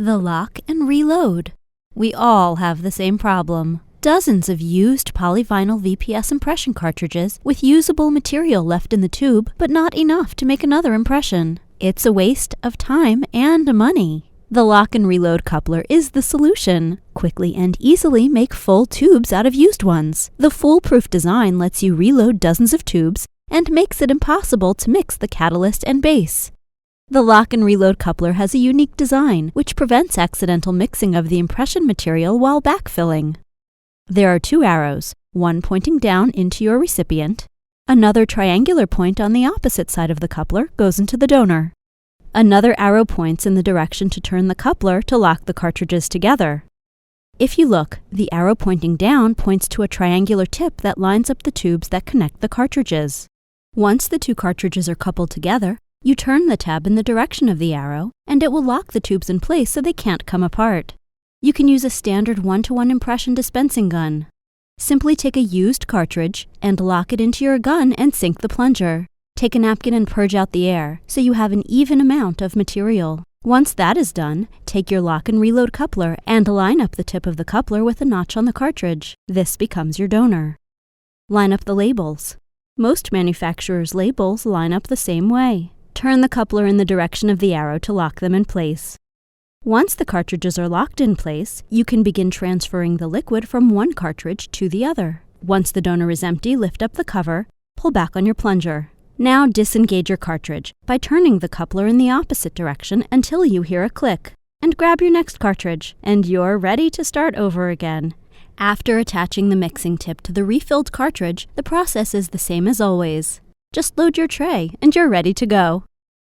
The lock and reload. We all have the same problem. Dozens of used polyvinyl VPS impression cartridges with usable material left in the tube, but not enough to make another impression. It's a waste of time and money. The lock and reload coupler is the solution. Quickly and easily make full tubes out of used ones. The foolproof design lets you reload dozens of tubes and makes it impossible to mix the catalyst and base. The lock and reload coupler has a unique design, which prevents accidental mixing of the impression material while backfilling. There are two arrows, one pointing down into your recipient. Another triangular point on the opposite side of the coupler goes into the donor. Another arrow points in the direction to turn the coupler to lock the cartridges together. If you look, the arrow pointing down points to a triangular tip that lines up the tubes that connect the cartridges. Once the two cartridges are coupled together, you turn the tab in the direction of the arrow, and it will lock the tubes in place so they can't come apart. You can use a standard 1-to-1 impression dispensing gun. Simply take a used cartridge and lock it into your gun and sink the plunger. Take a napkin and purge out the air so you have an even amount of material. Once that is done, take your lock and reload coupler and line up the tip of the coupler with a notch on the cartridge. This becomes your donor. Line up the labels. Most manufacturers' labels line up the same way. Turn the coupler in the direction of the arrow to lock them in place. Once the cartridges are locked in place, you can begin transferring the liquid from one cartridge to the other. Once the donor is empty, lift up the cover, pull back on your plunger. Now disengage your cartridge by turning the coupler in the opposite direction until you hear a click, and grab your next cartridge, and you're ready to start over again. After attaching the mixing tip to the refilled cartridge, the process is the same as always. Just load your tray, and you're ready to go.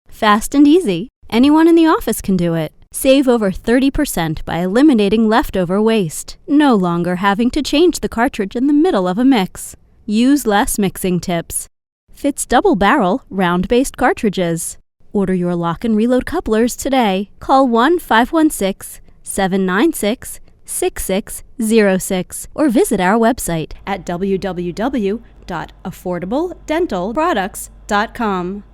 Fast and easy. Anyone in the office can do it. Save over 30% by eliminating leftover waste. No longer having to change the cartridge in the middle of a mix. Use less mixing tips. Fits double-barrel, round-based cartridges. Order your lock and reload couplers today. Call 1-516-796-6606 or visit our website at www.affordabledentalproducts.com.